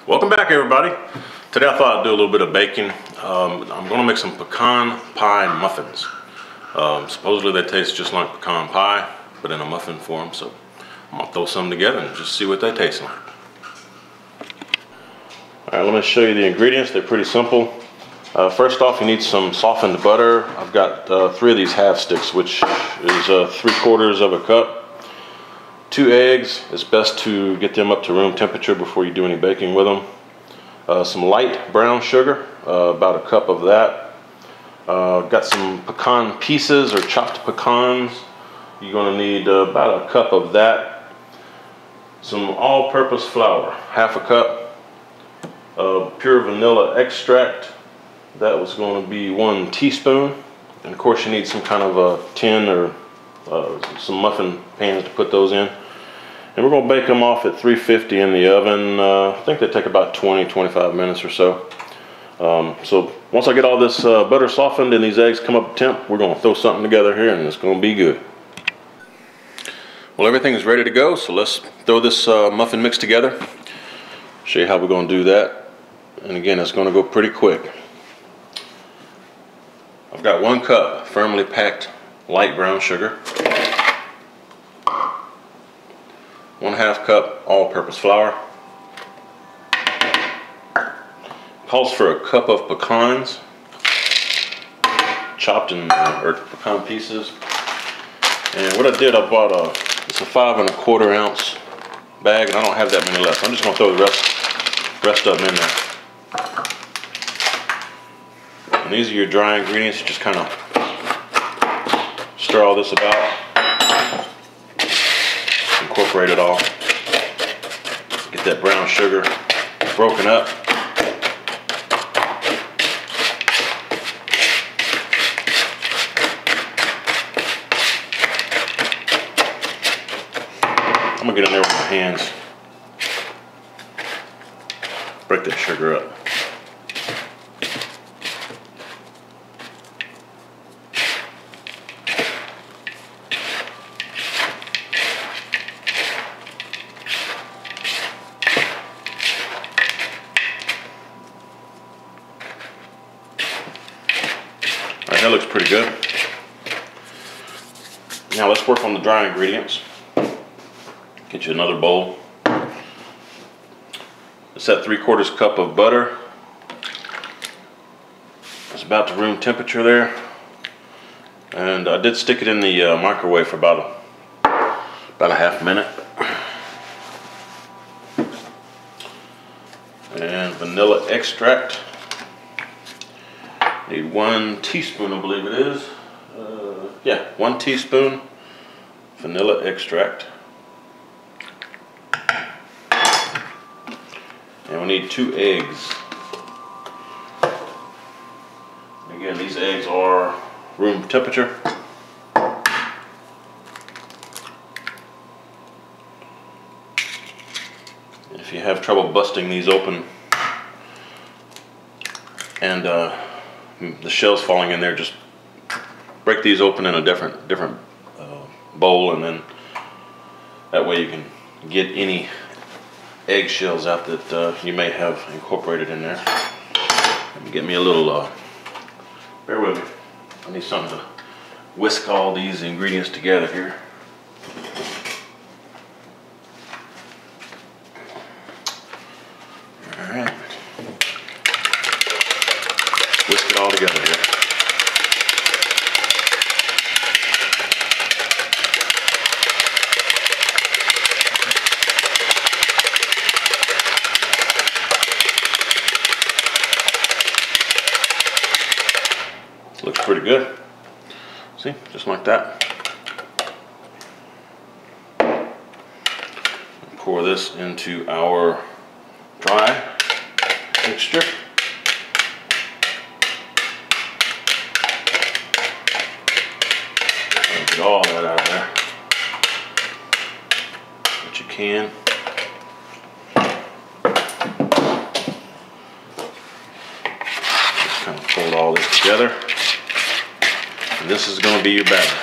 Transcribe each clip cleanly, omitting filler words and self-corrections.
Welcome back, everybody. Today I thought I'd do a little bit of baking. I'm going to make some pecan pie muffins. Supposedly they taste just like pecan pie, but in a muffin form. So I'm going to throw some together and just see what they taste like. All right, let me show you the ingredients. They're pretty simple. First off, you need some softened butter. I've got 3 of these half sticks, which is 3/4 of a cup. 2 eggs. It's best to get them up to room temperature before you do any baking with them. Some light brown sugar, about a cup of that. Got some pecan pieces or chopped pecans. You're going to need about a cup of that. Some all-purpose flour, half a cup. Pure vanilla extract. That was going to be 1 teaspoon. And of course you need some kind of a tin or some muffin pans to put those in. And we're going to bake them off at 350 in the oven. I think they take about 20-25 minutes or so. So once I get all this butter softened and these eggs come up to temp, we're going to throw something together here and it's going to be good. Well, everything is ready to go, so let's throw this muffin mix together. Show you how we're going to do that. And again, it's going to go pretty quick. I've got 1 cup firmly packed light brown sugar. 1/2 cup all-purpose flour. Calls for a cup of pecans, chopped in or pecan pieces. And what I did, I bought it's a 5 1/4 ounce bag, and I don't have that many left. I'm just gonna throw the rest of them in there. And these are your dry ingredients. You just kind of stir all this about. Incorporate it all. Get that brown sugar broken up. I'm gonna get in there with my hands. Break that sugar up. That looks pretty good. Now let's work on the dry ingredients. Get you another bowl. It's that 3/4 cup of butter. It's about to room temperature there. And I did stick it in the microwave for about a half minute. And vanilla extract. Need 1 teaspoon, I believe it is. Yeah, 1 teaspoon vanilla extract. And we need 2 eggs. Again, these eggs are room temperature. If you have trouble busting these open and the shells falling in there, just break these open in a different bowl, and then that way you can get any egg shells out that you may have incorporated in there. Let me get me a little, bear with me, I need something to whisk all these ingredients together here. Alright. Whisk it all together here. Looks pretty good. See, just like that. Pour this into our dry mixture. Get all that out of there. What you can. Just kind of fold all this together. And this is going to be your batter.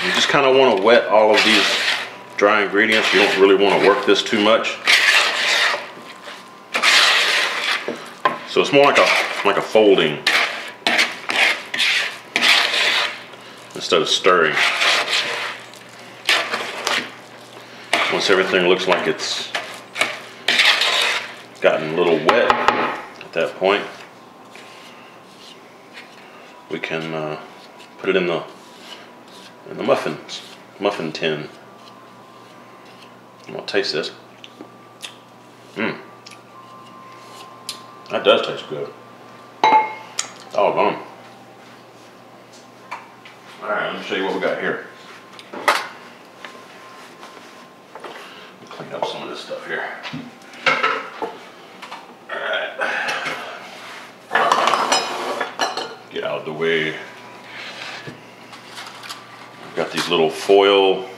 You just kind of want to wet all of these dry ingredients. You don't really want to work this too much. So it's more like a folding instead of stirring. Once everything looks like it's gotten a little wet at that point, we can put it in the muffin tin. I'm gonna taste this. That does taste good. Doggone. Alright, let me show you what we got here. Clean up some of this stuff here. Alright. Get out of the way. I've got these little foil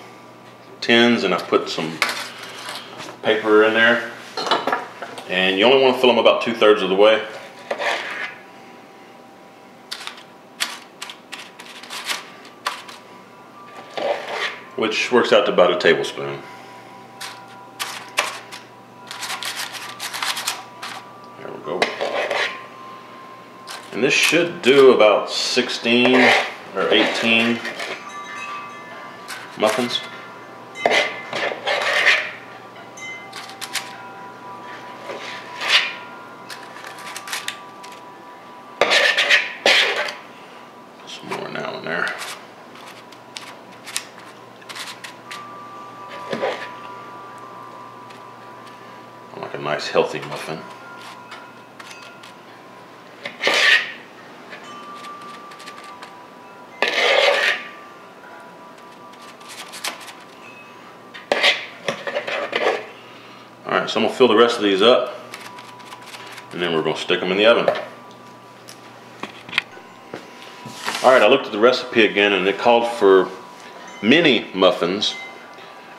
tins and I've put some paper in there. And you only want to fill them about 2/3 of the way. Which works out to about a tablespoon. There we go. And this should do about 16 or 18 muffins. Some more now in there. I like a nice healthy muffin. Alright, so I'm going to fill the rest of these up and then we're going to stick them in the oven. Alright, I looked at the recipe again and it called for mini muffins,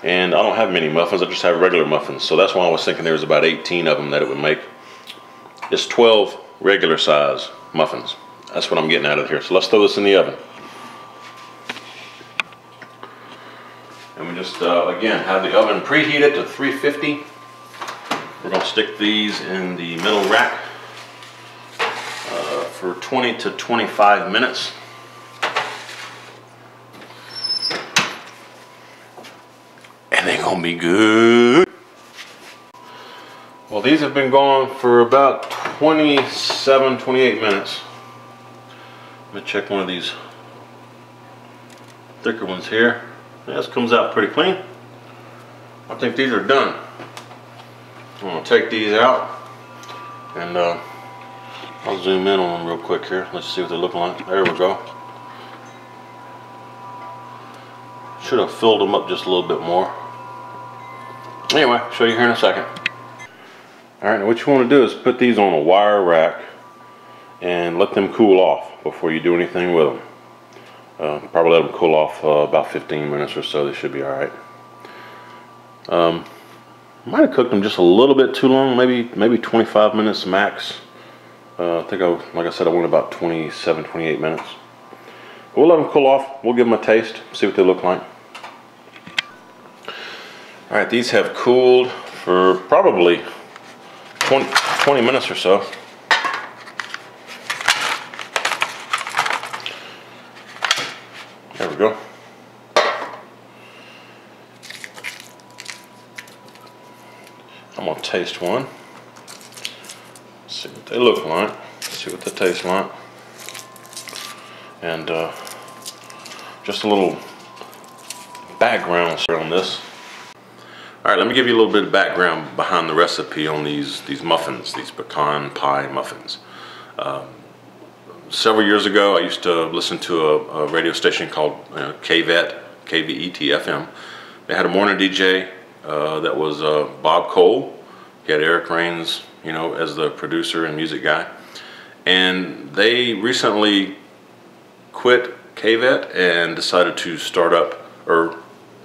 and I don't have mini muffins, I just have regular muffins, so that's why I was thinking there was about 18 of them that it would make. It's 12 regular size muffins. That's what I'm getting out of here. So let's throw this in the oven. And we just, again, have the oven preheated to 350. We're going to stick these in the middle rack for 20 to 25 minutes. And they're gonna be good. Well, these have been going for about 27, 28 minutes. Let me check one of these thicker ones here. This comes out pretty clean. I think these are done. I'm gonna take these out and I'll zoom in on them real quick here. Let's see what they look like. There we go. Should have filled them up just a little bit more. Anyway, I'll show you here in a second. Alright, now what you want to do is put these on a wire rack and let them cool off before you do anything with them. Probably let them cool off about 15 minutes or so. They should be alright. Might have cooked them just a little bit too long, maybe 25 minutes max. I think like I said, I went about 27, 28 minutes. We'll let them cool off. We'll give them a taste, see what they look like. Alright, these have cooled for probably 20 minutes or so. There we go. I'm going to taste one. See what they look like. See what they taste like. And just a little background on this. Alright, let me give you a little bit of background behind the recipe on these muffins, these pecan pie muffins. Several years ago, I used to listen to a radio station called KVET, KVET-FM. They had a morning DJ that was Bob Cole. He had Eric Rains, as the producer and music guy. And they recently quit KVET and decided to start up, or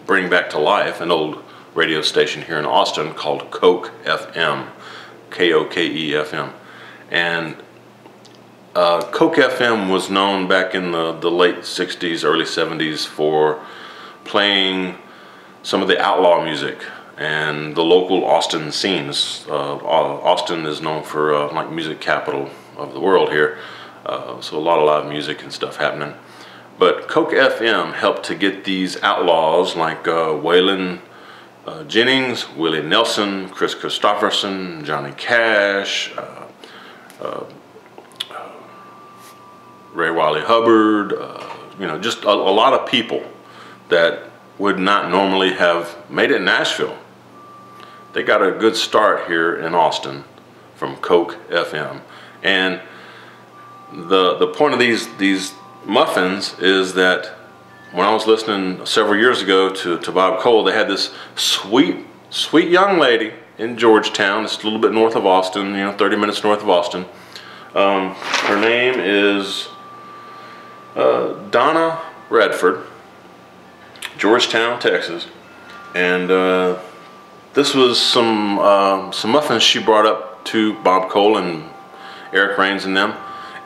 bring back to life, an old radio station here in Austin called Coke FM, K-O-K-E-F-M. And Coke FM was known back in the late 60s, early 70s for playing some of the outlaw music and the local Austin scenes. Austin is known for like music capital of the world here, so a lot of live music and stuff happening. But Coke FM helped to get these outlaws like Waylon Jennings, Willie Nelson, Chris Christopherson, Johnny Cash, Ray Wiley Hubbard, you know, just a lot of people that would not normally have made it in Nashville. They got a good start here in Austin from Coke FM. And the point of these muffins is that when I was listening several years ago to Bob Cole, they had this sweet young lady in Georgetown. It's a little bit north of Austin, you know, 30 minutes north of Austin. Her name is Donna Redfern, Georgetown, Texas. And this was some muffins she brought up to Bob Cole and Eric Rains and them.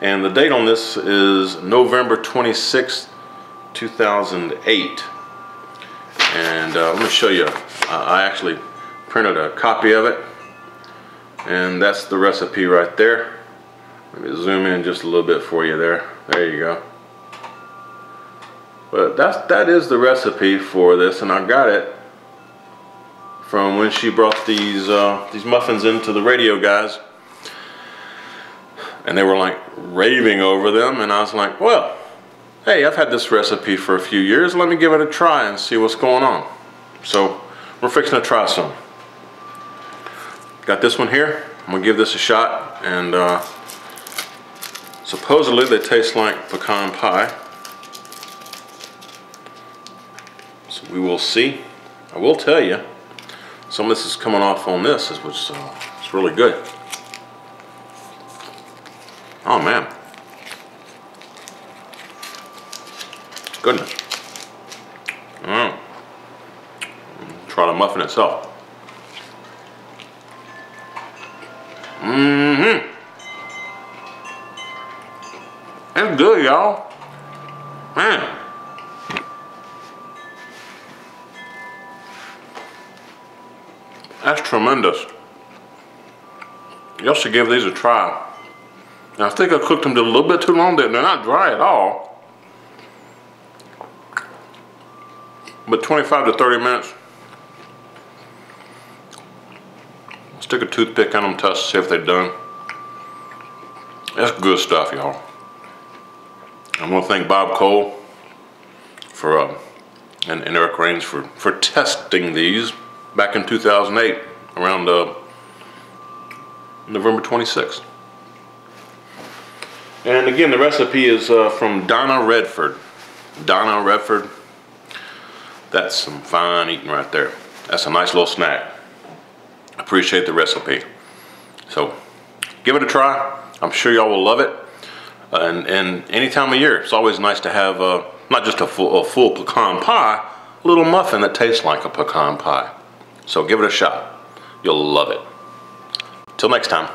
And the date on this is November 26th, 2008. And let me show you. I actually printed a copy of it. And that's the recipe right there. Let me zoom in just a little bit for you there. There you go. But that is the recipe for this, and I got it from when she brought these muffins into the radio guys. And they were like raving over them, and I was like, well, hey, I've had this recipe for a few years. Let me give it a try and see what's going on. So we're fixing to try some. Got this one here. I'm gonna give this a shot, and supposedly they taste like pecan pie. So we will see. I will tell you, some of this is coming off on this, which it's really good. Oh man, goodness. Try the muffin itself. It's good, y'all. Man. That's tremendous. Y'all should give these a try. Now, I think I cooked them just a little bit too long. They're not dry at all. But 25 to 30 minutes. Stick a toothpick on them, test, see if they're done. That's good stuff, y'all. I want to thank Bob Cole for and Eric Rains for testing these back in 2008, around November 26th. And again, the recipe is from Donna Redfern. Donna Redfern. That's some fine eating right there. That's a nice little snack. Appreciate the recipe. So give it a try. I'm sure y'all will love it. And any time of year, it's always nice to have not just a full pecan pie, a little muffin that tastes like a pecan pie. So give it a shot. You'll love it. Till next time.